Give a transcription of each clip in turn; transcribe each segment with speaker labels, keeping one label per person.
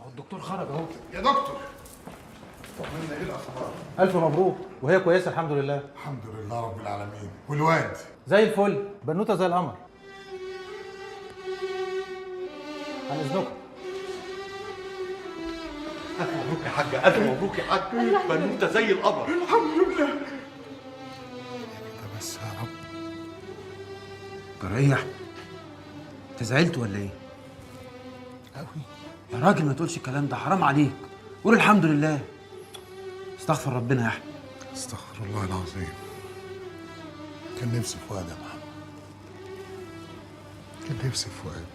Speaker 1: الدكتور خرج اهو.
Speaker 2: يا دكتور طمنا، ايه الاخبار؟
Speaker 1: الف مبروك، وهي كويسه الحمد لله.
Speaker 2: الحمد لله رب العالمين. والواد
Speaker 1: زي الفل، بنوته زي القمر. عن اذنكم.
Speaker 3: الف مبروك يا حاجه، الف مبروك يا حاج، بنوته زي القمر.
Speaker 2: الحمد لله. ده بس يا رب.
Speaker 4: تريح. انت زعلت ولا ايه؟
Speaker 2: قوي
Speaker 4: يا راجل ما تقولش الكلام ده، حرام عليك. قول الحمد لله. استغفر ربنا يا احمد.
Speaker 2: استغفر الله العظيم. كان نفسي في واد يا محمد، كان نفسي في واد.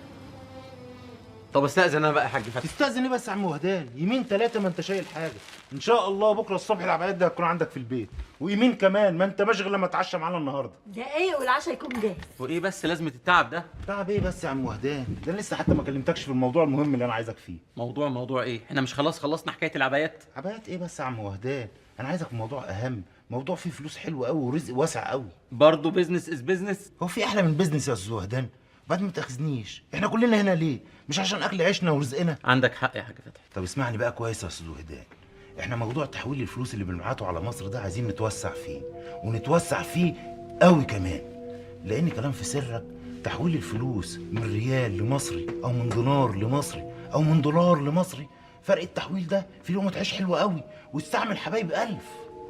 Speaker 3: طب استاذن انا بقى يا حاج فتحي.
Speaker 5: تستأذن ايه بس يا عم وهدان؟ يمين 3 ما انت شايل حاجه. ان شاء الله بكره الصبح العمليات دي هتكون عندك في البيت، ويمين كمان ما انت ماشي لما اتعشى معانا النهارده.
Speaker 6: دقايق والعشاء يكون جاهز.
Speaker 3: وايه بس لازمه التعب ده؟
Speaker 5: تعب ايه بس يا عم وهدان؟ ده أنا لسه حتى ما كلمتكش في الموضوع المهم اللي انا عايزك فيه.
Speaker 3: موضوع ايه؟ احنا مش خلاص خلصنا حكايه العبايات؟
Speaker 5: عبايات ايه بس يا عم وهدان؟ انا عايزك في موضوع اهم، موضوع فيه فلوس حلوه قوي ورزق واسع قوي.
Speaker 3: برضه بيزنس از بيزنس.
Speaker 5: هو في احلى من البيزنس يا استاذ وهدان؟ بعد ما تاخذنيش، احنا كلنا هنا ليه؟ مش عشان اكل عيشنا ورزقنا؟
Speaker 3: عندك حق يا حاج فتحي.
Speaker 5: طب اسمعني بقى كويس يا استاذ وهدان، احنا موضوع تحويل الفلوس اللي بنبعته على مصر ده عايزين نتوسع فيه، ونتوسع فيه قوي كمان، لان كلام في سرك تحويل الفلوس من ريال لمصري او من دينار لمصري او من دولار لمصري، فرق التحويل ده في يوم تعيش حلوه قوي وتستعمل حبايب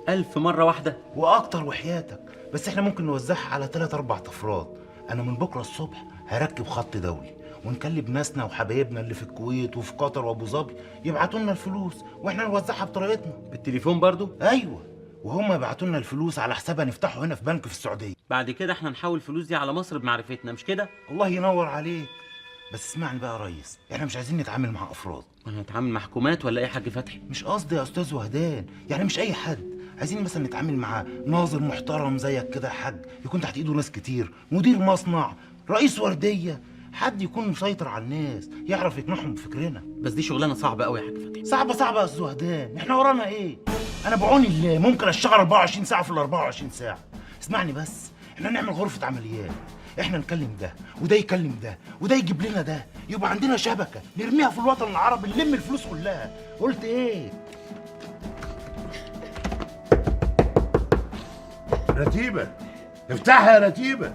Speaker 3: 1000 مره واحده
Speaker 5: واكتر وحياتك. بس احنا ممكن نوزعها على 3-4 افراد. انا من بكره الصبح هركب خط دولي ونكلم ناسنا وحبايبنا اللي في الكويت وفي قطر وابو ظبي يبعتوا لنا الفلوس واحنا نوزعها بطريقتنا.
Speaker 3: بالتليفون برضه؟
Speaker 5: ايوه، وهم يبعتوا لنا الفلوس على حسابها نفتحه هنا في بنك في السعوديه.
Speaker 3: بعد كده احنا نحول الفلوس دي على مصر بمعرفتنا، مش كده؟
Speaker 5: الله ينور عليك. بس اسمعني بقى يا ريس، احنا مش عايزين نتعامل مع افراد.
Speaker 3: هنتعامل مع حكومات ولا ايه يا حاج فتحي؟
Speaker 5: مش قصدي يا استاذ وهدان، يعني مش اي حد. عايزين مثلا نتعامل مع ناظر محترم زيك كده يا حاج، يكون تحت ايده ناس كتير، مدير مصنع، رئيس ورديه، حد يكون مسيطر على الناس، يعرف يقنعهم بفكرنا.
Speaker 3: بس دي شغلانه صعبه قوي يا حاج فتحي.
Speaker 5: صعبه يا استاذ وهدان، احنا ورانا ايه؟ انا بعون الله ممكن اشتغل 24 ساعه في ال 24 ساعه. اسمعني بس، احنا نعمل غرفه عمليات، احنا نكلم ده وده يكلم ده وده يجيب لنا ده، يبقى عندنا شبكه نرميها في الوطن العربي نلم الفلوس كلها. قلت ايه؟
Speaker 7: رتيبة، افتحها يا رتيبة،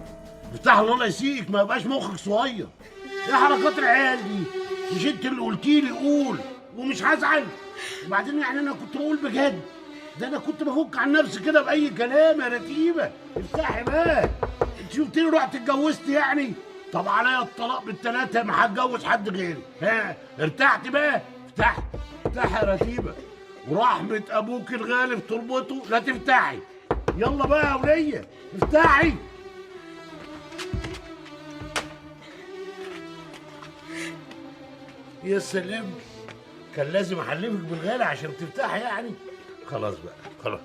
Speaker 7: افتحها الله يسيئك، ما يبقاش مخك صغير. ايه حركات العيال دي؟ مش انت اللي قلتي لي قول ومش هزعل؟ وبعدين يعني انا كنت بقول بجد، ده انا كنت بفك عن نفسي كده باي كلام يا رتيبة. افتحي بقى، انت شفتيني رحت اتجوزت يعني؟ طب عليا الطلاق بالثلاثة، ما هتجوز حد غيري. ها ارتحت بقى؟ افتحي افتحي يا رتيبة، ورحمة ابوك الغالب تربطه لا تفتحي. يلا بقى يا ولية افتحي. يا سلام، كان لازم احلفك بالغالي عشان تفتحي يعني. خلاص بقى خلاص،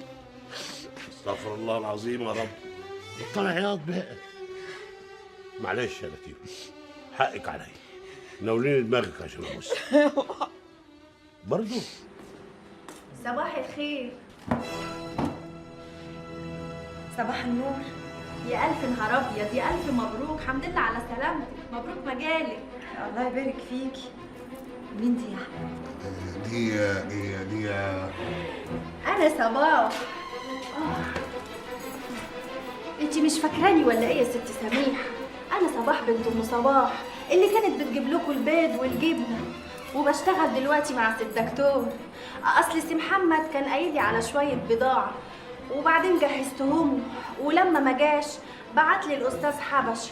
Speaker 7: استغفر الله العظيم يا رب. بطلع عياط بقى. معلش يا لطيف، حقك عليا، ناوليني دماغك عشان ابص. برضه
Speaker 6: صباح الخير.
Speaker 8: صباح النور.
Speaker 6: يا ألف نهار أبيض، يا ألف مبروك، الحمد لله على سلامتك، مبروك مجالك.
Speaker 8: الله يبارك فيكي. مين دي يا احمد؟
Speaker 2: دي
Speaker 6: أنا صباح. أنتي مش فاكراني ولا إيه يا ست سميح؟ أنا صباح بنت أم صباح اللي كانت بتجيب لكم البيض والجبنة، وبشتغل دلوقتي مع سي الدكتور. أصل سي محمد كان قايل لي على شوية بضاعة وبعدين جهزتهم، ولما ما جاش بعت لي الاستاذ حبشي،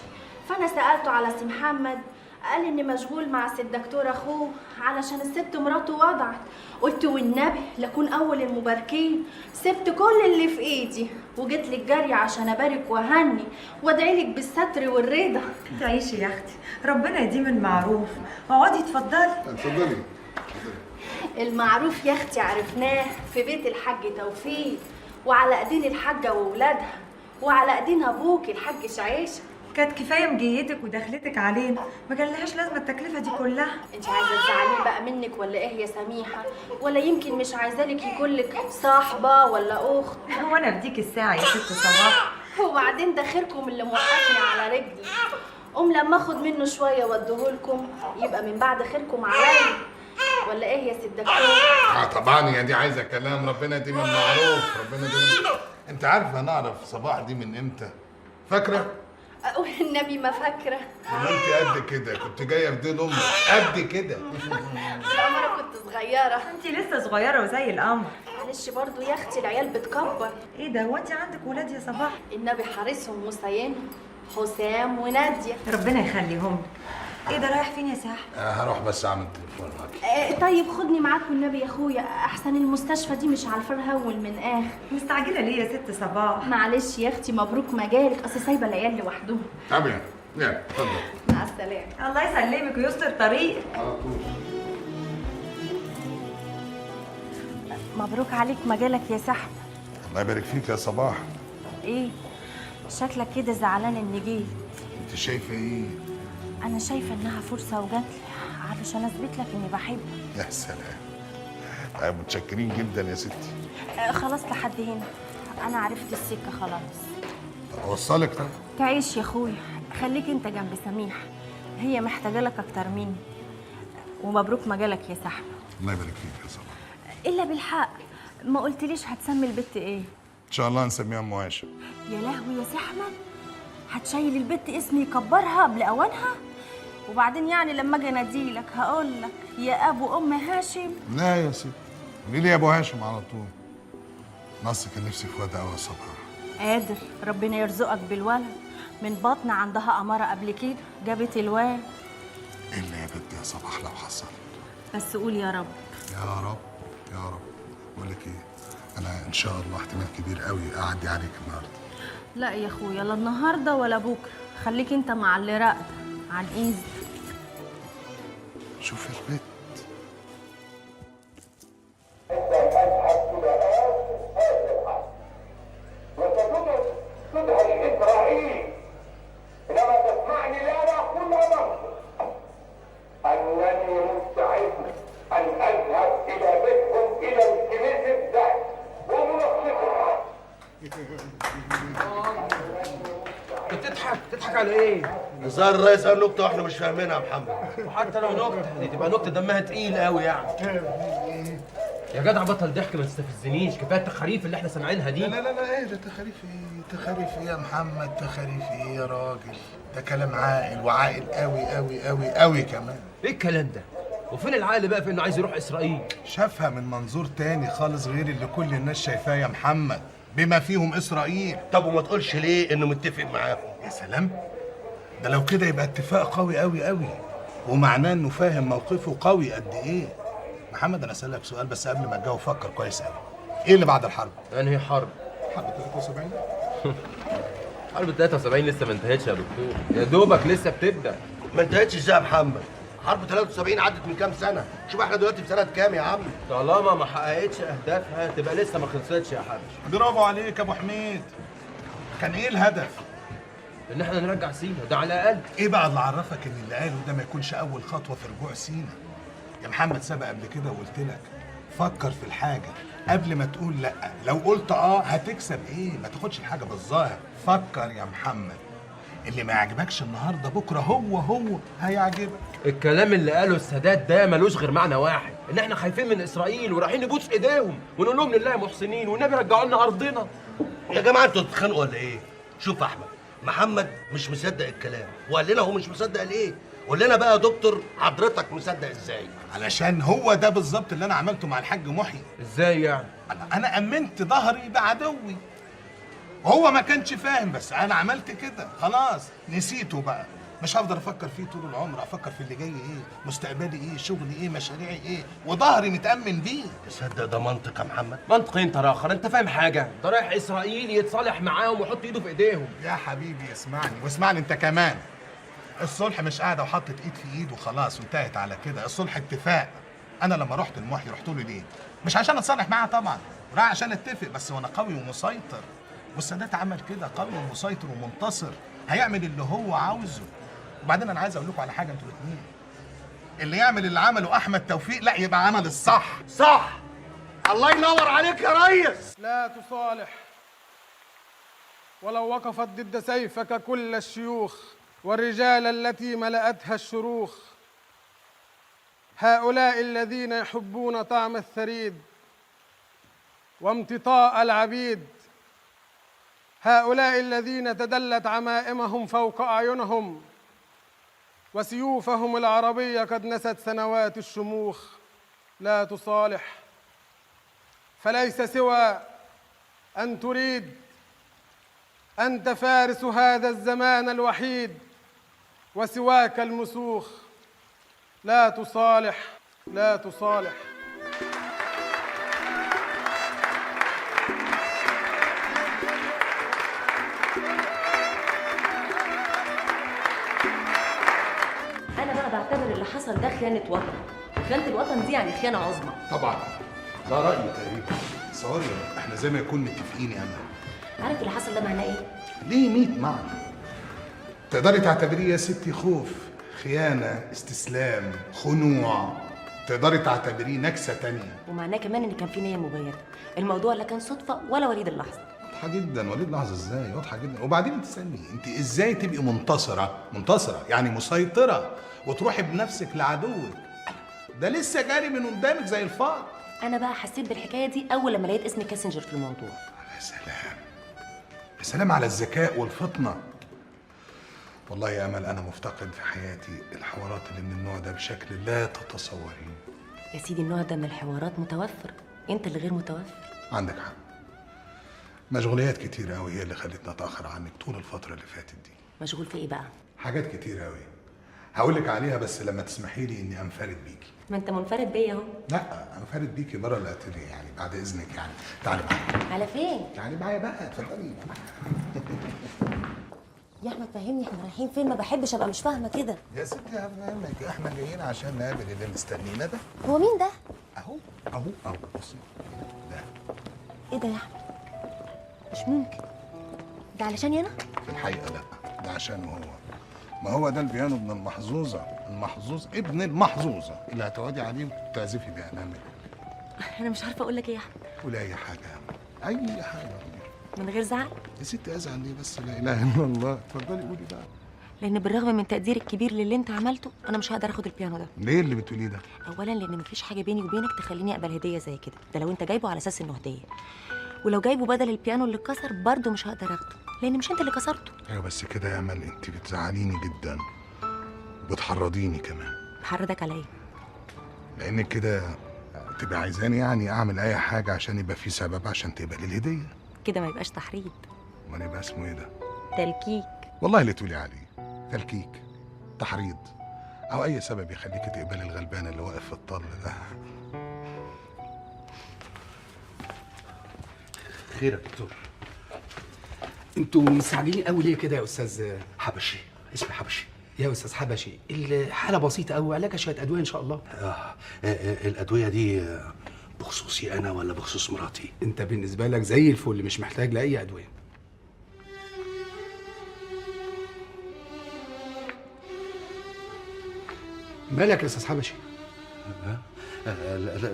Speaker 6: فانا سالته على سي محمد قال اني مشغول مع سي الدكتور اخوه علشان الست مراته وضعت. قلت والنبي لكون اول المباركين، سبت كل اللي في ايدي وجيت لك جري عشان ابارك واهني وادعي لك بالستر والرضا.
Speaker 8: تعيشي يا اختي، ربنا يديم المعروف. اقعدي اتفضلي.
Speaker 2: اتفضلي.
Speaker 6: المعروف يا اختي عرفناه في بيت الحاج توفيق، وعلى ايدين الحاجه واولادها، وعلى ايدين ابوك الحاج شعيشه.
Speaker 8: كانت كفايه مجيتك ودخلتك علينا، ما كانلهاش لازمه التكلفه دي كلها.
Speaker 6: انت عايزه تزعليه بقى منك ولا ايه يا سميحه؟ ولا يمكن مش عايزالك يكون لك صاحبه ولا اخت؟
Speaker 8: هو انا بديك الساعه يا ست صباح؟
Speaker 6: وبعدين ده خيركم اللي موقفني على رجلي. لما اخد منه شويه واديهولكم يبقى من بعد خيركم عليا. ولا ايه يا سي الدكتور؟
Speaker 2: طبعا يا دي عايزه كلام، ربنا يديم المعروف، ربنا يديم. انت عارفه نعرف صباح دي من امتى؟ فاكره؟
Speaker 6: والنبي ما فاكره.
Speaker 2: لما انت قد كده كنت جايه في دين امك قد كده.
Speaker 6: العمره كنت صغيره.
Speaker 8: انت لسه صغيره وزي القمر.
Speaker 6: معلش برضو يا اختي، العيال بتكبر.
Speaker 8: ايه ده، هو انت عندك ولاد يا صباح؟
Speaker 6: النبي حارسهم وصينهم، حسام وناديه.
Speaker 8: ربنا يخليهم لك. ايه ده، رايح فين يا ساحر؟
Speaker 2: هروح بس اعمل تليفون معاكي.
Speaker 6: طيب خدني معاك والنبي يا اخويا، احسن المستشفى دي مش عارفه الهول من اخر.
Speaker 8: مستعجله ليه يا ست صباح؟
Speaker 6: معلش يا اختي، مبروك مجالك، اصل سايبه العيال لوحدهم.
Speaker 2: طب يلا اتفضل.
Speaker 6: مع السلامه.
Speaker 8: الله يسلمك ويستر طريقك.
Speaker 2: على طول.
Speaker 6: مبروك عليك مجالك يا سحب.
Speaker 2: الله يبارك فيك يا صباح.
Speaker 6: ايه شكلك كده زعلان اني جيت؟
Speaker 2: انت شايفه ايه؟
Speaker 6: انا شايفه انها فرصه وجاتلي علشان اثبت لك اني بحبك.
Speaker 2: يا سلام. طيب متشكرين جدا يا ستي.
Speaker 6: خلاص لحد هنا، انا عرفت السكه خلاص.
Speaker 2: اوصلك طيب.
Speaker 6: تعيش يا اخويا، خليك انت جنب سميح، هي محتاجه لك اكتر مني. ومبروك مجالك يا سحب.
Speaker 2: الله يبارك فيك يا صباح.
Speaker 6: الا بالحق، ما قلتليش هتسمي البت ايه؟
Speaker 2: ان شاء الله نسميها ام هاشم.
Speaker 6: يا لهوي يا سي احمد، هتشيل البت اسم يكبرها قبل اوانها؟ وبعدين يعني لما اجي اناديلك هقول لك يا ابو ام هاشم؟
Speaker 2: لا يا ستي، قولي لي يا ابو هاشم على طول. نص كان نفسي في واد قوي يا صباح.
Speaker 6: قادر ربنا يرزقك بالولد، من بطن عندها اماره قبل كده جابت الواد.
Speaker 2: الا يا بنت يا صباح لو حصل.
Speaker 6: بس قول يا رب.
Speaker 2: يا رب يا رب. بقول لك ايه، انا ان شاء الله احتمال كبير قوي اعدي عليك النهارده.
Speaker 6: لا يا اخويا، لا النهارده ولا بكره، خليك انت مع اللي راقده عن اذن.
Speaker 2: شوف البيت.
Speaker 9: تدهش إسرائيل، إنما تسمعني لا أقول مرة أنني مستعد أن أذهب إلى بيتهم إلى الكنيسة ذات ومنصفها.
Speaker 4: تضحك على ايه؟
Speaker 7: نزار الرئيس قال نكته واحنا مش فاهمينها يا محمد.
Speaker 4: وحتى لو نكته دي تبقى نكته دمها تقيل قوي يعني. يا جدع بطل ضحك، ما تستفزنيش، كفايه التخاريف اللي احنا سامعينها دي.
Speaker 2: لا ايه ده تخاريف ايه؟ تخاريف ايه يا محمد؟ تخاريف ايه يا راجل؟ ده كلام عاقل وعاقل قوي قوي قوي قوي كمان.
Speaker 4: ايه الكلام ده؟ وفين العقل بقى في انه عايز يروح اسرائيل؟
Speaker 2: شافها من منظور تاني خالص غير اللي كل الناس شايفاه يا محمد، بما فيهم اسرائيل.
Speaker 7: طب وما تقولش ليه انه متفق معاهم؟
Speaker 2: يا سلام، ده لو كده يبقى اتفاق قوي قوي قوي، ومعناه انه فاهم موقفه قوي قد ايه. محمد انا اسالك سؤال بس قبل ما تجاوب، فكر كويس قوي. ايه اللي بعد الحرب؟
Speaker 4: انهي حرب؟
Speaker 2: حرب 73.
Speaker 4: حرب 73 لسه ما انتهتش يا دكتور، يا دوبك لسه بتبدا.
Speaker 7: ما انتهتش ازاي يا محمد؟ حرب 73 عدت من كام سنه؟ شوف احنا دلوقتي في سنه كام يا عم؟
Speaker 4: طالما ما حققتش اهدافها تبقى لسه ما خلصتش يا حبش.
Speaker 2: برافو عليك يا ابو حميد. كان ايه الهدف؟
Speaker 4: ان احنا نرجع سينا، ده على الاقل.
Speaker 2: ايه بقى اللي عرفك ان اللي قاله ده ما يكونش اول خطوه في رجوع سينا؟ يا محمد سبق قبل كده وقلت لك فكر في الحاجه قبل ما تقول لا. لو قلت هتكسب ايه؟ ما تاخدش الحاجه بالظاهر. فكر يا محمد، اللي ما يعجبكش النهارده بكره هو هيعجبك.
Speaker 4: الكلام اللي قاله السادات ده ملوش غير معنى واحد، ان احنا خايفين من اسرائيل ورايحين نبوس ايديهم ونقول لهم لله محسنين والنبي رجعوا لنا ارضنا.
Speaker 7: يا جماعه انتوا بتتخانقوا ولا ايه؟ شوف يا احمد، محمد مش مصدق الكلام وقال لنا هو مش مصدق ليه؟ قول لنا بقى يا دكتور حضرتك مصدق ازاي؟
Speaker 2: علشان هو ده بالظبط اللي انا عملته مع الحاج محي.
Speaker 4: ازاي يعني؟
Speaker 2: انا امنت ظهري بعدوي وهو ما كانش فاهم، بس انا عملت كده خلاص نسيته بقى. مش هفضل افكر فيه طول العمر، افكر في اللي جاي ايه، مستقبلي ايه، شغلي ايه، مشاريعي ايه، وظهري متامن بيه.
Speaker 7: تصدق ده منطق يا محمد؟
Speaker 4: منطق انت راخر، انت فاهم حاجه؟ ده رايح اسرائيل يتصالح معاهم ويحط ايده في ايديهم.
Speaker 2: يا حبيبي اسمعني واسمعني انت كمان. الصلح مش قاعده وحطت ايد في ايد وخلاص وانتهت على كده. الصلح اتفاق. انا لما رحت المحي رحت له ليه؟ مش عشان اتصالح معاه طبعا، راح عشان اتفق، بس وانا قوي ومسيطر. والسادات عمل كده، قوي ومسيطر ومنتصر، هيعمل اللي هو عاوزه. وبعدين انا عايز اقول لكم على حاجه انتوا الاثنين، اللي يعمل اللي عمله احمد توفيق لا يبقى عمل الصح.
Speaker 7: صح. الله ينور عليك يا ريس.
Speaker 10: لا تصالح ولو وقفت ضد سيفك كل الشيوخ والرجال التي ملأتها الشروخ. هؤلاء الذين يحبون طعم الثريد وامتطاء العبيد، هؤلاء الذين تدلت عمائمهم فوق أعينهم وسيوفهم العربية قد نست سنوات الشموخ لا تصالح، فليس سوى أن تريد أنت فارس هذا الزمان الوحيد وسواك المسوخ لا تصالح لا تصالح.
Speaker 11: أنا بقى بعتبر اللي حصل ده خيانة وطن، خيانة الوطن دي يعني خيانة عظمى.
Speaker 2: طبعا ده رأيي تقريبا. تصوري احنا زي ما يكون متفقين يا أمل.
Speaker 11: عارف اللي حصل ده معناه إيه؟
Speaker 2: ليه 100 معنى. تقدري تعتبريه يا ستي خوف، خيانة، استسلام، خنوع. تقدري تعتبريه نكسة تانية.
Speaker 11: ومعناه كمان إن كان في نية مبيتة، الموضوع لا كان صدفة ولا وليد اللحظة.
Speaker 2: واضحة جدا. وليد لحظة ازاي؟ واضحة جدا. وبعدين انت تسألني انت ازاي تبقي منتصرة يعني مسيطرة وتروحي بنفسك لعدوك؟ ده لسه جاري من قدامك زي الفار.
Speaker 11: أنا بقى حسيت بالحكاية دي أول لما لقيت اسم كاسنجر في الموضوع.
Speaker 2: يا سلام يا سلام على الذكاء والفطنة. والله يا أمل أنا مفتقد في حياتي الحوارات اللي من النوع ده بشكل لا تتصورين.
Speaker 11: يا سيدي النوع ده من الحوارات متوفر، أنت اللي غير متوفر.
Speaker 2: عندك حق. مشغوليات كتير قوي هي اللي خلتني أتأخر عنك طول الفترة اللي فاتت دي.
Speaker 11: مشغول في إيه بقى؟
Speaker 2: حاجات كتير قوي هقول لك عليها بس لما تسمحي لي إني أنفرد بيكي.
Speaker 11: ما أنت منفرد بيا أهو.
Speaker 2: لا أنفرد بيكي بره الأتيليه يعني بعد إذنك يعني. تعالي معايا.
Speaker 11: على فين؟
Speaker 2: تعالي معايا بقى اتفضلي.
Speaker 11: يا أحمد فهمني إحنا رايحين فين؟ ما بحبش أبقى مش فاهمة كده.
Speaker 2: يا ستي هفهمك. احنا جايين عشان نقابل اللي مستنينا ده.
Speaker 11: هو مين ده؟
Speaker 2: اهو بصي ده.
Speaker 11: إيه ده يا أحمد؟ مش ممكن. ده علشاني أنا؟
Speaker 2: في الحقيقة لا، ده عشانه هو. ما هو ده البيانو ابن المحظوظة، ابن المحظوظة اللي هتقعدي عليه وتعزفي بيه أمامك.
Speaker 11: أنا مش عارفة أقول لك إيه يا أحمد.
Speaker 2: قولي أي حاجة يا أمل. أي حاجة
Speaker 11: من غير زعل؟
Speaker 2: يا ستي أزعل ليه بس؟ لا إله إلا الله. اتفضلي قولي بقى.
Speaker 11: لأن بالرغم من تقديري الكبير للي أنت عملته أنا مش هقدر آخد البيانو ده.
Speaker 2: ليه اللي بتقوليه ده؟
Speaker 11: أولاً لأن مفيش حاجة بيني وبينك تخليني أقبل هدية زي كده، ده لو أنت جايبه على أساس إنه هدية. ولو جايبه بدل البيانو اللي اتكسر برضه مش هقدر آخده، لأن مش أنت اللي كسرته.
Speaker 2: أيوه بس كده يا أمل أنت بتزعليني جدا وبتحرضيني كمان.
Speaker 11: بحرضك على إيه؟
Speaker 2: لأنك كده تبقى عايزاني يعني أعمل أي حاجة عشان يبقى في سبب عشان تقبلي الهدية.
Speaker 11: كده ما يبقاش تحريض.
Speaker 2: أمال يبقى اسمه إيه ده؟
Speaker 11: تلكيك.
Speaker 2: والله اللي تقولي عليه تلكيك، تحريض، أو أي سبب يخليكي تقبلي الغلبان اللي واقف في الطل ده.
Speaker 3: خير يا دكتور.
Speaker 12: انتوا مستعجلين قوي ليه كده يا استاذ
Speaker 3: حبشي؟ اسمي حبشي.
Speaker 12: يا استاذ حبشي الحاله بسيطه قوي، علاجها شويه ادويه ان شاء الله.
Speaker 3: الادويه دي بخصوصي انا ولا بخصوص مراتي؟
Speaker 12: انت بالنسبه لك زي الفل، مش محتاج لاي ادويه. مالك يا استاذ حبشي؟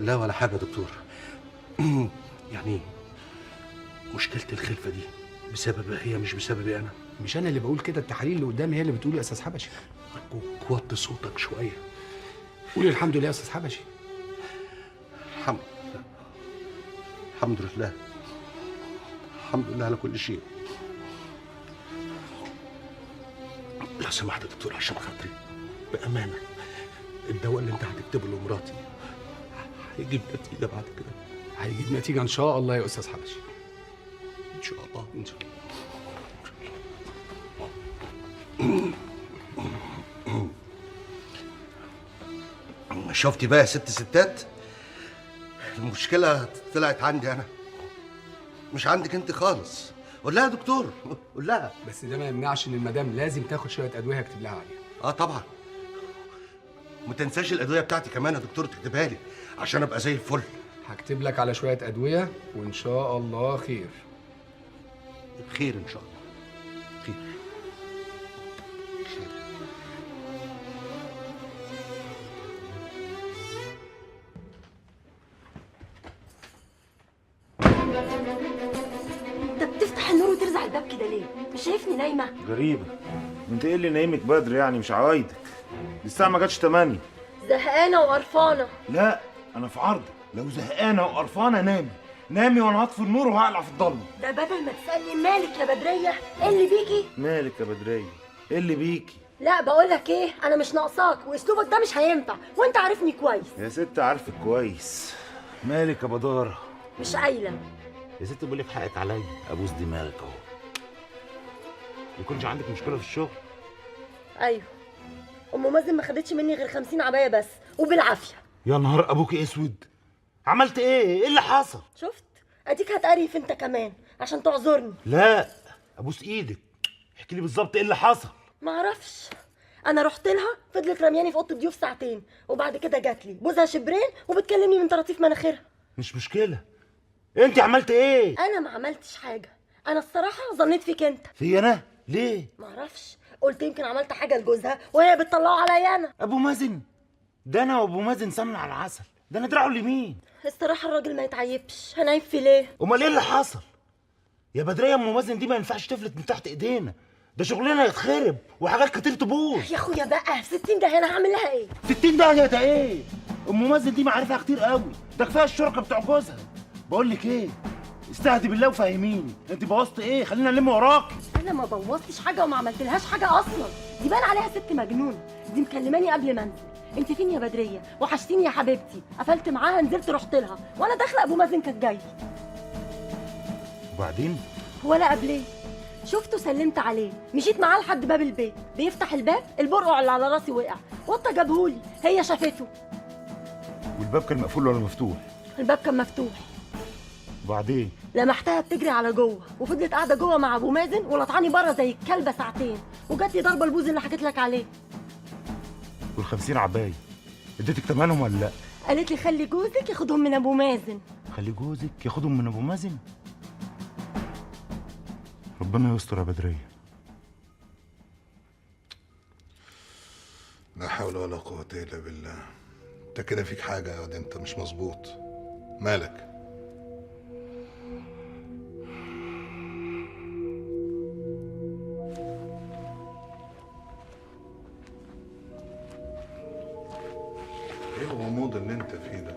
Speaker 3: لا ولا حاجه يا دكتور. يعني مشكله الخلفه دي بسببها هي مش بسببي انا.
Speaker 12: مش انا اللي بقول كده، التحاليل اللي قدامي هي اللي بتقول يا استاذ حبشي.
Speaker 3: ارجوك وطي صوتك شويه.
Speaker 12: قول الحمد لله يا استاذ حبشي.
Speaker 3: الحمد لله الحمد لله على كل شيء. لو سمحت يا دكتور عشان خاطري بامانه، الدواء اللي انت هتكتبه لمراتي هيجيب نتيجه بعد كده؟
Speaker 12: هيجيب نتيجه ان شاء الله يا استاذ حبشي.
Speaker 3: ان شاء الله ان شاء الله. شفتي بقى يا ستات، المشكلة طلعت عندي أنا مش عندك أنت خالص. قول لها يا دكتور، قول لها.
Speaker 12: بس ده ما يمنعش إن المدام لازم تاخد شوية أدوية هكتب لها عليها.
Speaker 3: طبعا. ما تنساش الأدوية بتاعتي كمان يا دكتور، تكتبها لي عشان أبقى زي الفل.
Speaker 12: هكتب لك على شوية أدوية وإن شاء الله خير.
Speaker 3: خير إن شاء الله. خير.
Speaker 11: انت بتفتح النور وترزع الباب كده ليه؟ مش شايفني نايمه؟
Speaker 13: غريبه، وانت ايه اللي نايمك بدري يعني؟ مش عوايدك، الساعه ما جاتش 8. زهقانه وقرفانه.
Speaker 5: لا انا في عرض، لو زهقانه وقرفانه نامي نامي وانا هطفي النور وهقلع في الضلمه.
Speaker 13: ده بدل ما تسالني مالك يا بدريه، ايه اللي بيكي؟
Speaker 5: مالك يا بدريه؟ ايه اللي بيكي؟
Speaker 13: لا بقول لك ايه، انا مش ناقصاك واسلوبك ده مش هينفع وانت عارفني كويس.
Speaker 5: يا ست عارفك كويس. مالك يا بداره؟
Speaker 13: مش قايله
Speaker 5: يا ست بقول لك حقك عليا، ابوس دماغك اهو. يكونش عندك مشكله في الشغل؟
Speaker 13: ايوه، ام مازن ما خدتش مني غير 50 عبايه بس وبالعافيه.
Speaker 5: يا نهار ابوك اسود، عملت ايه؟ ايه اللي حصل؟
Speaker 13: شفت؟ اديك هتقرف انت كمان عشان تعذرني.
Speaker 5: لا ابوس ايدك، احكي لي بالظبط ايه اللي حصل.
Speaker 13: ما اعرفش، انا رحت لها فضلت رمياني في اوضه الضيوف ساعتين وبعد كده جات لي بوزها شبرين وبتكلمني من طراطيف مناخيرها.
Speaker 5: مش مشكله، انت عملت ايه؟
Speaker 13: انا ما عملتش حاجه، انا الصراحه ظنيت فيك انت.
Speaker 5: في انا؟ ليه؟
Speaker 13: ما اعرفش، قلت يمكن عملت حاجه لجوزها وهي بتطلعه عليا انا.
Speaker 5: ابو مازن ده انا وابو مازن سمن على العسل، ده انا دراعه اليمين.
Speaker 13: الصراحه الراجل ما يتعيبش، هنعيب في ليه؟
Speaker 5: امال ايه اللي حصل؟ يا بدريه ام مازن دي ما ينفعش تفلت من تحت ايدينا، ده شغلنا يتخرب وحاجات كتير تبوظ.
Speaker 13: يا اخويا بقى 60 ده انا هعمل لها ايه؟
Speaker 5: 60 ده ايه؟ ام مازن دي معارفها كتير قوي، ده كفايه الشركه بتوع جوزها. بقول لك ايه، استهدي بالله وفهميني، انت بوظت ايه؟ خلينا نلم وراكي.
Speaker 13: انا ما بوظتش حاجه وما عملتلهاش حاجه اصلا، دي بان عليها ست مجنونه، دي مكلماني قبل ما انزل. انت فين يا بدريه؟ وحشتيني يا حبيبتي. قفلت معاها نزلت رحت لها وانا داخله ابو مازن كانت جايه.
Speaker 5: وبعدين؟
Speaker 13: ولا قبليه شفته سلمت عليه، مشيت معاه لحد باب البيت، بيفتح الباب البرقع اللي على راسي وقع، وطه جابهولي، هي شافته.
Speaker 5: والباب كان مقفول ولا مفتوح؟
Speaker 13: الباب كان مفتوح.
Speaker 5: وبعدين؟
Speaker 13: لمحتها بتجري على جوه وفضلت قاعده جوه مع ابو مازن ولطعاني بره زي الكلبه ساعتين، وجات لي ضربه البوز اللي حكيت لك عليه.
Speaker 5: وال50 عبايه اديتك ثمنهم ولا لا؟
Speaker 13: قالت لي خلي جوزك ياخدهم من ابو مازن.
Speaker 5: خلي جوزك ياخدهم من ابو مازن؟ ربنا يستر يا بدريه.
Speaker 2: لا حول ولا قوة إلا بالله. أنت كده فيك حاجة يا واد، أنت مش مظبوط. مالك؟ إيه الغموض اللي أنت فيه ده؟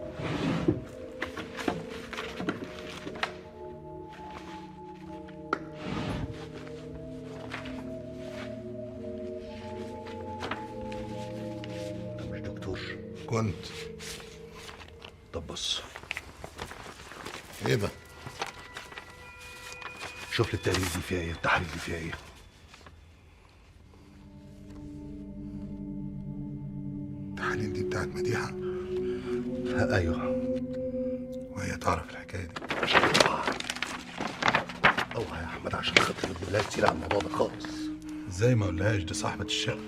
Speaker 2: كنت.
Speaker 3: طب بص،
Speaker 2: ايه ده؟
Speaker 3: شوف لي التقرير دي فيها ايه، التحاليل دي فيها ايه.
Speaker 2: التحاليل دي بتاعت مديحة؟
Speaker 3: ايوه.
Speaker 2: وهي تعرف الحكاية دي؟
Speaker 3: اوعى يا احمد عشان خاطر بالله كتير على الموضوع ده خالص.
Speaker 2: ازاي ما اقولهاش؟ دي صاحبة الشقة.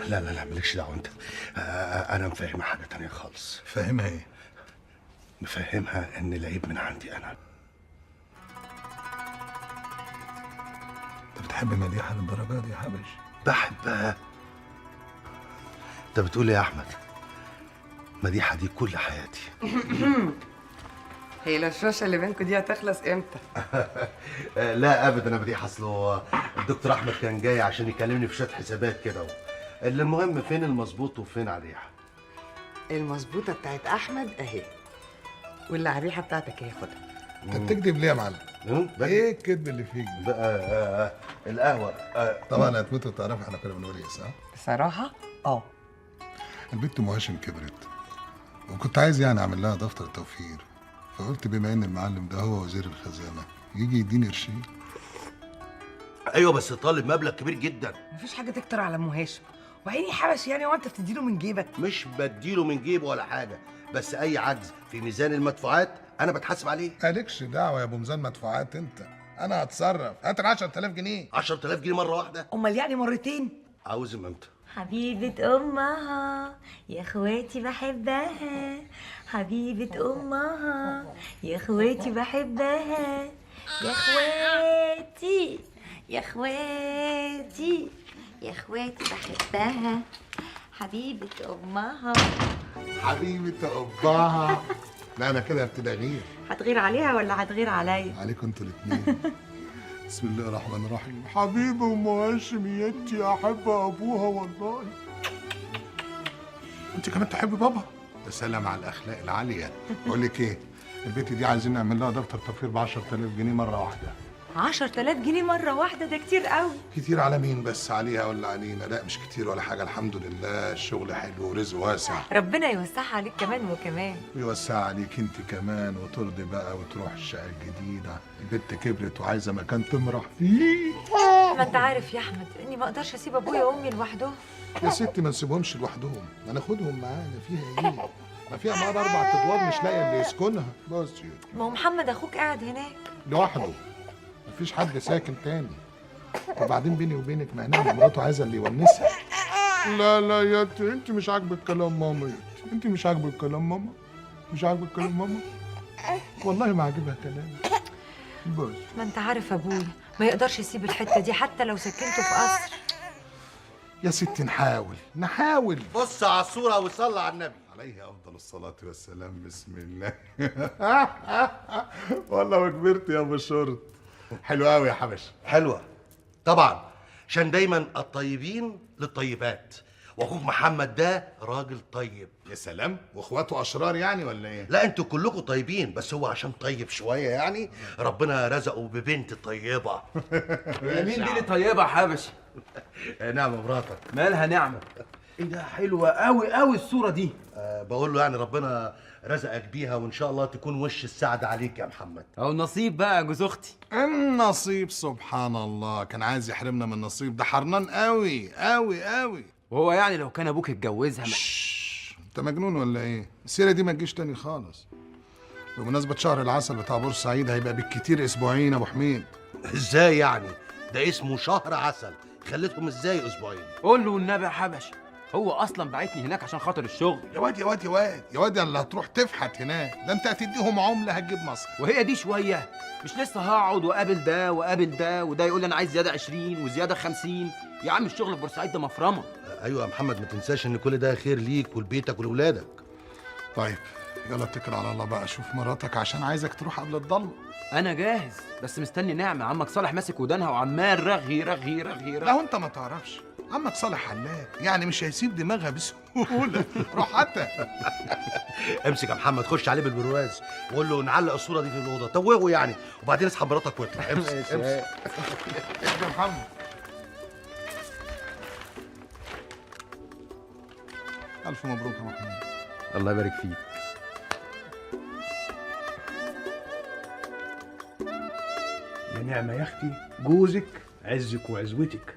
Speaker 3: لا لا لا مالكش دعوه انت. انا مفهمها حاجه تانية خالص.
Speaker 2: فاهمها ايه؟
Speaker 3: مفهمها ان العيب من عندي انا.
Speaker 2: انت بتحب مديحة للدرجة دي يا حبش؟
Speaker 3: بحبها. انت بتقول ايه يا احمد؟ مديحه دي كل حياتي.
Speaker 8: هي الرشاشه اللي بينكم دي هتخلص امتى؟
Speaker 3: لا ابدا يا مديحه، اصله الدكتور احمد كان جاي عشان يكلمني في شويه حسابات كده. المهم فين المظبوط وفين عريحه؟
Speaker 8: المظبوطه بتاعت احمد اهي، واللي عريحه بتاعتك اهي، خدها.
Speaker 2: انت بتكذب ليه يا معلم؟ ايه الكذب اللي فيك دي؟
Speaker 3: بقى القهوه.
Speaker 2: طبعا هتموتوا تعرفوا احنا كنا بنقول ايه، صح؟
Speaker 8: بصراحه
Speaker 2: البت ام هاشم كبرت وكنت عايز يعني اعمل لها دفتر توفير، فقلت بما ان المعلم ده هو وزير الخزانه يجي يديني قرشين.
Speaker 3: ايوه بس طالب مبلغ كبير جدا.
Speaker 8: مفيش حاجه تكتر على ام هاشم، وعيني حبش يعني، وانت بتديله من جيبك؟
Speaker 3: مش بديله من جيبه ولا حاجه، بس اي عجز في ميزان المدفوعات انا بتحاسب عليه.
Speaker 2: مالكش دعوه يا ابو ميزان مدفوعات انت، انا هتصرف. هات ال 10000 جنيه.
Speaker 3: 10000 جنيه مره واحده؟
Speaker 8: امال يعني مرتين؟
Speaker 3: عاوزهم امتى؟
Speaker 11: حبيبة أمها يا اخواتي بحبها، حبيبة أمها يا اخواتي بحبها، يا اخواتي يا اخواتي يا اخواتي بحبها، حبيبة أمها.
Speaker 2: حبيبة أمها. لا أنا كده هبتدي أغير.
Speaker 11: هتغير عليها ولا هتغير عليا؟
Speaker 2: عليكم انتوا الاتنين. بسم الله الرحمن الرحيم. حبيبة أم هاشم يتي أحب أبوها والله. انت كمان تحبي بابا؟ يا سلام على الاخلاق العاليه. بقول لك ايه، البيت دي عايزين نعمل لها دفتر تفكير ب 10000 جنيه مره واحده.
Speaker 11: 10000 جنيه مرة واحدة؟ ده كتير قوي.
Speaker 2: كتير على مين بس؟ عليها ولا علينا؟ لا مش كتير ولا حاجه، الحمد لله الشغل حلو ورزق واسع.
Speaker 11: ربنا يوسعها عليك كمان وكمان.
Speaker 2: ويوسع عليك انت كمان وترضي بقى وتروح الشقه الجديده. البت كبرت وعايزه مكان تمرح فيه.
Speaker 11: ما انت عارف يا احمد اني ما اقدرش اسيب ابويا وامي لوحدهم.
Speaker 2: يا ستي ما نسيبهمش لوحدهم، ما ناخدهم معانا، فيها ايه؟ ما فيها معانا 4 ادوار مش لاقيه اللي يسكنها. بص
Speaker 11: ما هو محمد اخوك قاعد هناك
Speaker 2: لوحده، مفيش حد ساكن تاني. وبعدين بيني وبينك معناها مراته عايزه اللي يونسها. لا لا يا انت مش عاجبك كلام ماما. انت مش عاجبك كلام ماما؟ مش عاجبك كلام ماما؟ والله ما عاجبها كلامي. بص
Speaker 11: ما انت عارف ابويا ما يقدرش يسيب الحته دي حتى لو سكنته في قصر.
Speaker 2: يا ستي نحاول.
Speaker 3: بص على الصورة وصلي على النبي
Speaker 2: عليه افضل الصلاه والسلام. بسم الله. والله ما كبرت يا ابو الشرط. حلو قوي يا حبش.
Speaker 3: حلوة طبعا، عشان دايما الطيبين للطيبات، واخوك محمد ده راجل طيب.
Speaker 2: يا سلام، واخواته اشرار يعني ولا ايه؟
Speaker 3: لا انتوا كلكم طيبين، بس هو عشان طيب شويه يعني ربنا رزقه ببنت طيبه.
Speaker 4: مين دي اللي طيبه يا حبشي؟
Speaker 3: نعمه مراتك.
Speaker 4: مالها نعمه؟ ايه ده، حلوه قوي قوي الصوره دي.
Speaker 3: بقول له يعني ربنا رزقك بيها وان شاء الله تكون وش السعد عليك يا محمد.
Speaker 4: او النصيب بقى يا جوز اختي.
Speaker 2: النصيب سبحان الله، كان عايز يحرمنا من النصيب ده، حرنان قوي قوي قوي.
Speaker 4: وهو يعني لو كان ابوك اتجوزها
Speaker 2: انت مجنون ولا ايه؟ السيره دي ما تجيش تاني خالص. بمناسبه شهر العسل بتاع بورسعيد هيبقى بالكتير اسبوعين يا ابو حميد.
Speaker 3: ازاي يعني؟ ده اسمه شهر عسل، خليتهم ازاي اسبوعين؟
Speaker 4: قول له والنبي يا حبشي، هو اصلا بعتني هناك عشان خاطر الشغل.
Speaker 2: يا واد يا واد يا واد يا واد، اللي هتروح تفحت هناك ده انت هتديهم عمله هتجيب مصر.
Speaker 4: وهي دي شويه؟ مش لسه هقعد واقابل ده واقابل ده، وده يقول لي انا عايز زياده 20 وزياده 50. يا عم الشغل في بورسعيد ده مفرمه.
Speaker 3: ايوه يا محمد، ما تنساش ان كل ده خير ليك ولبيتك ولولادك.
Speaker 2: طيب يلا اتكل على الله بقى، شوف مراتك عشان عايزك تروح قبل الضلمه.
Speaker 4: انا جاهز، بس مستني نعمه. عمك صالح ماسك ودانها وعمال رغي رغي رغي.
Speaker 2: لا انت ما تعرفش، عمك صالح حلاق يعني مش هيسيب دماغها بسهوله. روح حتى.
Speaker 3: امسك يا محمد، خش عليه بالبرواز وقول له نعلق الصوره دي في الاوضه، توهه يعني، وبعدين اسحب مراتك واطلع. امسك امسك
Speaker 2: يا محمد. الف مبروك يا محمد.
Speaker 4: الله يبارك فيك.
Speaker 14: يا نعمة يا اختي، جوزك عزك وعزوتك،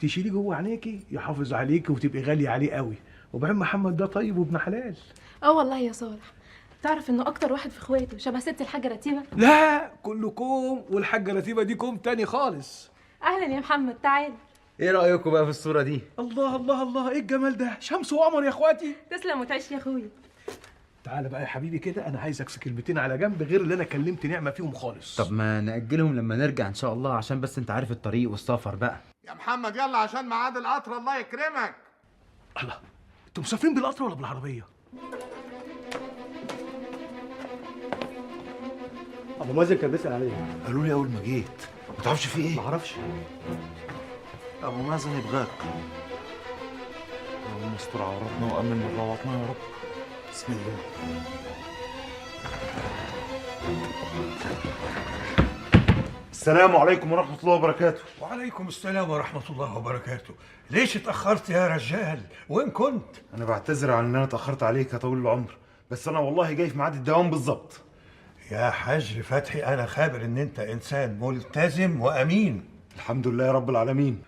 Speaker 14: تشيليه جوه عينيكي يحافظ عليكي وتبقي غالية عليه قوي. وبعدين محمد ده طيب وابن حلال.
Speaker 15: اه والله يا صالح، تعرف انه اكتر واحد في اخواته شبه ست الحاجه رتيبه.
Speaker 14: لا كله كوم، والحاجة رتيبة دي كوم تاني خالص.
Speaker 15: اهلا يا محمد، تعال.
Speaker 4: ايه رايكم بقى في الصوره دي؟
Speaker 14: الله الله الله، ايه الجمال ده، شمس وقمر يا اخواتي.
Speaker 15: تسلم وتعيش يا اخويا.
Speaker 14: تعالى بقى يا حبيبي كده، انا عايزك في كلمتين على جنب غير اللي انا كلمت نعمة فيهم خالص.
Speaker 16: طب ما نأجلهم لما نرجع ان شاء الله، عشان بس انت عارف الطريق والسفر بقى.
Speaker 2: يا محمد يلا عشان ميعاد القطر، الله يكرمك.
Speaker 14: الله، انتوا مسافرين بالقطر ولا بالعربية؟ ابو مازن كان بيسأل عليا.
Speaker 5: قالوا لي اول ما جيت. ما تعرفش في ايه؟
Speaker 14: ما اعرفش.
Speaker 5: ابو مازن يبغاك. اللهم استر عوراتنا وامن من رواتنا يا رب. بسم الله. السلام عليكم ورحمة الله وبركاته.
Speaker 17: وعليكم السلام ورحمة الله وبركاته. ليش اتأخرت يا رجال؟ وين كنت؟
Speaker 5: أنا بعتذر عن إن أنا اتأخرت عليك يا طويل العمر، بس أنا والله جاي في ميعاد الدوام بالظبط.
Speaker 17: يا حاج فتحي، أنا خابر إن أنت إنسان ملتزم وأمين.
Speaker 5: الحمد لله يا رب العالمين.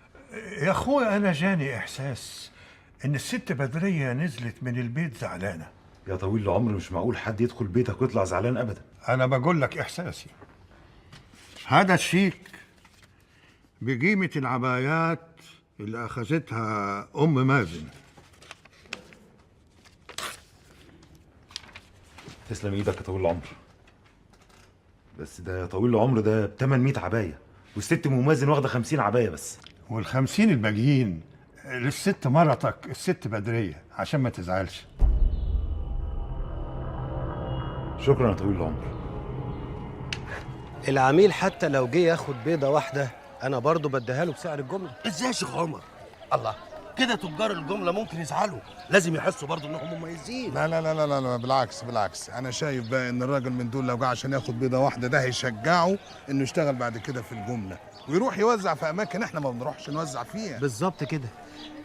Speaker 17: يا أخويا أنا جاني إحساس إن الست بدرية نزلت من البيت زعلانة.
Speaker 5: يا طويل العمر مش معقول حد يدخل بيتك ويطلع زعلان أبدا.
Speaker 17: أنا بقول لك إحساسي. هذا الشيك بقيمة العبايات اللي أخذتها أم مازن.
Speaker 5: تسلم إيدك يا طويل العمر. بس ده يا طويل العمر ده ب 800 عباية، والست أم مازن واخدة 50 عباية بس.
Speaker 17: وال50 الباقيين للست مرتك الست بدرية عشان ما تزعلش.
Speaker 5: شكرا يا طويل العمر.
Speaker 18: العميل حتى لو جه ياخد بيضة واحدة أنا برضه بديها له بسعر الجملة.
Speaker 3: ازاي يا شيخ عمر؟ الله، كده تجار الجمله ممكن يزعلوا، لازم يحسوا برضه انهم مميزين.
Speaker 2: لا لا لا لا لا، بالعكس بالعكس، انا شايف بقى ان الراجل من دول لو جه عشان ياخد بيضه واحده ده هيشجعه انه يشتغل بعد كده في الجمله ويروح يوزع في اماكن احنا ما بنروحش نوزع فيها.
Speaker 18: بالظبط كده.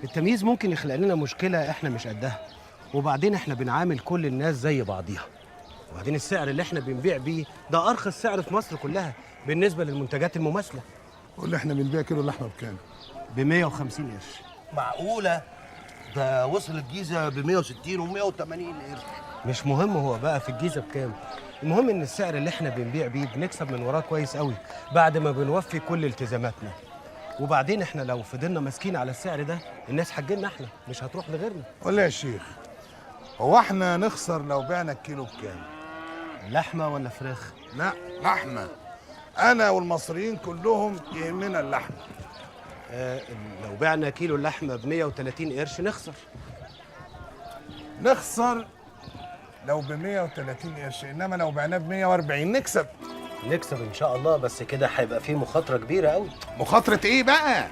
Speaker 18: التمييز ممكن يخلق لنا مشكله احنا مش قدها، وبعدين احنا بنعامل كل الناس زي بعضيها، وبعدين السعر اللي احنا بنبيع بيه ده ارخص سعر في مصر كلها بالنسبه للمنتجات المماثله.
Speaker 2: قول لي احنا بنبيع كيلو اللحمه بكام؟
Speaker 18: ب 150 قرش.
Speaker 3: معقوله؟ ده وصل الجيزه ب 160 و 180 قرش.
Speaker 18: مش مهم هو بقى في الجيزه بكام، المهم ان السعر اللي احنا بنبيع بيه بنكسب من وراه كويس قوي بعد ما بنوفي كل التزاماتنا. وبعدين احنا لو فضلنا ماسكين على السعر ده الناس هتجيلنا احنا مش هتروح لغيرنا.
Speaker 2: قول لي يا شيخ، هو احنا نخسر لو بعنا الكيلو بكام؟
Speaker 18: لحمه ولا فراخ؟
Speaker 2: لا لحمه. انا والمصريين كلهم يهمنا اللحمه.
Speaker 18: لو بعنا كيلو اللحمه ب 130 قرش
Speaker 2: نخسر لو ب 130 قرش، انما لو بعناه ب 140 نكسب
Speaker 18: ان شاء الله، بس كده هيبقى فيه مخاطره كبيره قوي.
Speaker 2: مخاطره ايه بقى؟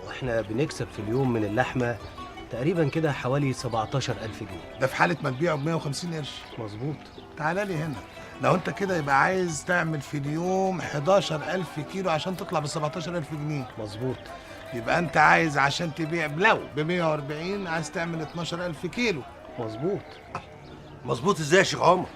Speaker 18: واحنا بنكسب في اليوم من اللحمه تقريبا كده حوالي 17000 جنيه.
Speaker 2: ده في حاله ما تبيعه ب 150 قرش.
Speaker 18: مظبوط.
Speaker 2: تعالى لي هنا، لو انت كده يبقى عايز تعمل في اليوم 11000 كيلو عشان تطلع ب 17000 جنيه.
Speaker 18: مظبوط.
Speaker 2: يبقى انت عايز عشان تبيع لو ب 140 عايز تعمل 12000 كيلو.
Speaker 18: مظبوط.
Speaker 3: مظبوط ازاي يا شيخ عمر؟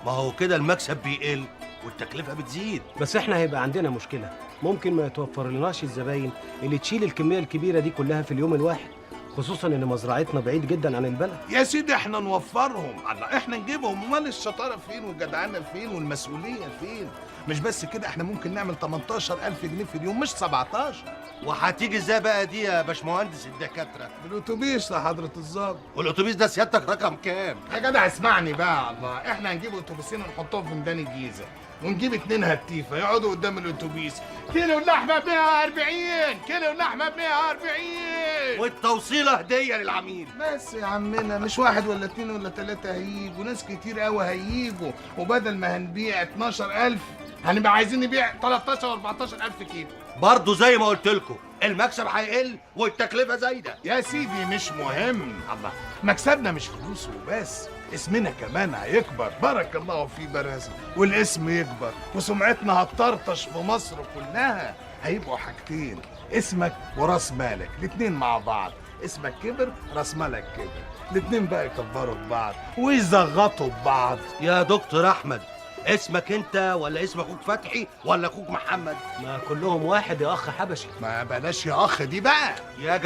Speaker 3: ما هو كده المكسب بيقل والتكلفه بتزيد.
Speaker 18: بس احنا هيبقى عندنا مشكله، ممكن ما يتوفر لناش الزباين اللي تشيل الكميه الكبيره دي كلها في اليوم الواحد، خصوصا ان مزرعتنا بعيد جدا عن البلد.
Speaker 2: يا سيدي احنا نوفرهم، الله احنا نجيبهم، امال الشطاره فين والجدعنه فين والمسؤوليه فين؟ مش بس كده، احنا ممكن نعمل 18000 جنيه في اليوم مش 17.
Speaker 3: وهتيجي ازاي بقى دي يا باشمهندس الدكاتره؟
Speaker 2: بالاتوبيس يا حضره الظابط.
Speaker 3: والاتوبيس ده سيادتك رقم كام؟
Speaker 2: يا جدع اسمعني بقى، الله احنا هنجيب اتوبيسين ونحطهم في ميدان الجيزه ونجيب 2 هتيفه يقعدوا قدام الاتوبيس، كيلو اللحمه ب 140، كيلو اللحمه ب 140،
Speaker 3: والتوصيله هديه للعميل.
Speaker 2: بس يا عمنا مش 1 ولا 2 ولا 3 هيجوا، ناس كتير قوي هيجوا، وبدل ما هنبيع 12000 هنبقى عايزين نبيع 13 و 14000 كيلو.
Speaker 3: برضه زي ما قلت لكم المكسب هيقل والتكلفه زايده.
Speaker 2: يا سيدي مش مهم، الله مكسبنا مش فلوس وبس، اسمنا كمان هيكبر، بارك الله في براسة، والاسم يكبر وسمعتنا هتطرطش في مصر كلها. هيبقوا حاجتين، اسمك وراس مالك الاتنين مع بعض، اسمك كبر راس مالك كبر، الاتنين بقى يكبروا ببعض ويزغطوا ببعض.
Speaker 3: يا دكتور احمد، اسمك انت ولا اسم اخوك فتحي ولا اخوك محمد؟
Speaker 18: ما كلهم واحد يا اخ حبشي.
Speaker 2: ما بلاش يا اخ دي بقى.
Speaker 3: يا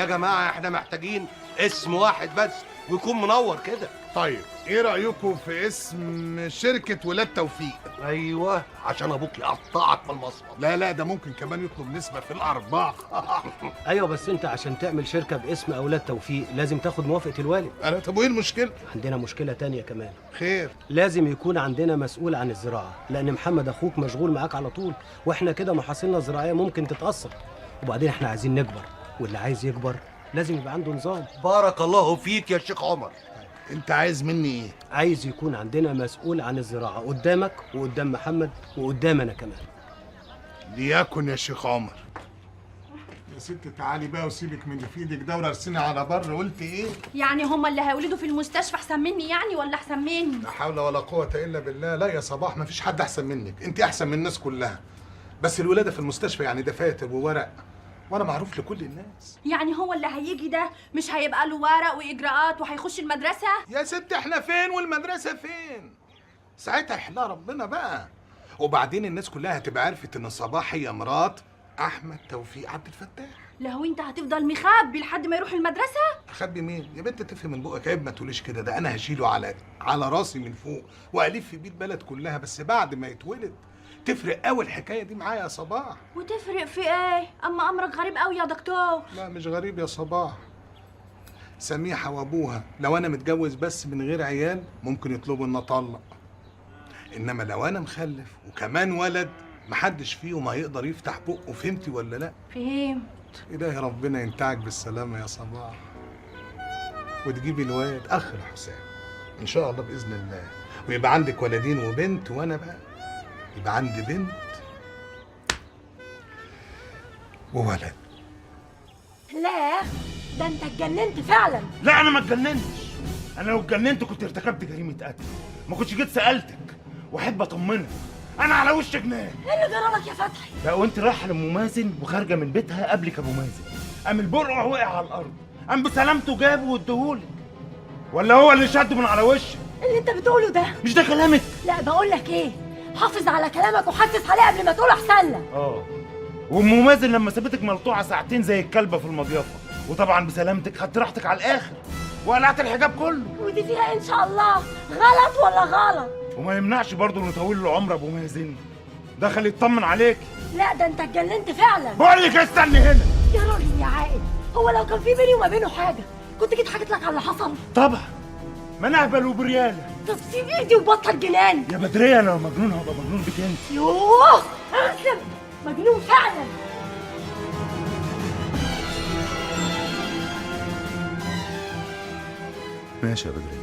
Speaker 3: جماعه احنا محتاجين اسم واحد بس ويكون منور كده.
Speaker 2: طيب ايه رايكم في اسم شركه ولاد توفيق؟
Speaker 3: ايوه، عشان ابوك يقطعك من المصرف.
Speaker 2: لا ده ممكن كمان يطلب نسبه في الارباح.
Speaker 18: ايوه بس انت عشان تعمل شركه باسم اولاد توفيق لازم تاخد موافقه الوالد.
Speaker 2: طب وايه المشكله؟
Speaker 18: عندنا مشكله تانية كمان.
Speaker 2: خير؟
Speaker 18: لازم يكون عندنا مسؤول عن الزراعه، لان محمد اخوك مشغول معاك على طول، واحنا كده محاصيلنا الزراعيه ممكن تتاثر، وبعدين احنا عايزين نكبر، واللي عايز يكبر لازم يبقى عنده نظام.
Speaker 3: بارك الله فيك يا شيخ عمر.
Speaker 2: انت عايز مني ايه؟
Speaker 18: عايز يكون عندنا مسؤول عن الزراعه قدامك وقدام محمد وقدام انا كمان.
Speaker 2: ليكن يا شيخ عمر. يا ست تعالي بقى وسيبك من اللي في ايدك ده ورسيني على بر. قلت ايه؟
Speaker 6: يعني هما اللي هيولدوا في المستشفى احسن مني يعني ولا احسن مني؟
Speaker 2: لا حول ولا قوه الا بالله. لا يا صباح، مفيش حد احسن منك، انت احسن من الناس كلها، بس الولاده في المستشفى يعني دفاتر وورق، وانا معروف لكل الناس.
Speaker 6: يعني هو اللي هيجي ده مش هيبقى له ورق واجراءات وهيخش المدرسه؟
Speaker 2: يا ست احنا فين والمدرسه فين؟ ساعتها يحلها ربنا بقى. وبعدين الناس كلها هتبقى عرفت ان صباح هي مرات احمد توفيق عبد الفتاح.
Speaker 6: لو انت هتفضل مخبي لحد ما يروح المدرسه؟
Speaker 2: اخبي مين يا بنت؟ تفهم من بقك، عيب ما تقوليش كده، ده انا هشيله على راسي من فوق والف في بيت بلد كلها، بس بعد ما يتولد. تفرق قوي الحكايه دي معايا يا صباح.
Speaker 6: وتفرق في ايه؟ اما امرك غريب قوي يا دكتور.
Speaker 2: لا مش غريب يا صباح. سميحه وابوها لو انا متجوز بس من غير عيال ممكن يطلبوا ان اطلق، انما لو انا مخلف وكمان ولد محدش فيهم هيقدر يفتح بقه. فهمتي ولا لا؟
Speaker 6: فهمت.
Speaker 2: إلهي ربنا ينتعك بالسلامه يا صباح، وتجيبي الواد اخ لحسام ان شاء الله باذن الله، ويبقى عندك ولدين وبنت، وانا بقى يبقى عندي بنت وولد.
Speaker 13: لا ده انت اتجننت فعلا.
Speaker 5: لا انا ما اتجننتش، انا لو اتجننت كنت ارتكبت جريمه قتل، ما كنتش جيت سالتك واحب اطمنك. انا على وش جنان.
Speaker 13: ايه اللي جرالك يا فتحي؟
Speaker 5: لا وانت رايحه لام مازن وخارجه من بيتها قبلك ابو مازن، قام البرقع وقع على الارض، قام بسلامته جابه واديهولك، ولا هو اللي شده من على وشك؟
Speaker 13: اللي انت بتقوله ده
Speaker 5: مش ده كلامك؟
Speaker 13: لا بقول لك ايه، حافظ على كلامك وحسس عليه قبل ما تقوله احسن لك.
Speaker 5: وام مازن لما سابتك ملطوعه ساعتين زي الكلبه في المضيافه، وطبعا بسلامتك خدت راحتك على الاخر وقلعت الحجاب كله.
Speaker 13: ودي فيها ان شاء الله غلط ولا غلط؟
Speaker 5: وما يمنعش برضه انه يطول له عمر ابو مازن، دخل يطمن عليك.
Speaker 13: لا ده انت اتجننت فعلا.
Speaker 5: بقول لك استني هنا
Speaker 13: يا راجل يا عاقل، هو لو كان في بيني وما بينه حاجه كنت جيت حكيت لك على اللي حصل؟
Speaker 5: طبعا، ما انا اهبل وبرياله.
Speaker 13: طب سيب ايدي وبطل جنان
Speaker 5: يا بدريه انا لو مجنون هبقى مجنون بك انت.
Speaker 13: يوه اسلم، مجنون فعلا.
Speaker 5: ماشي يا بدريه.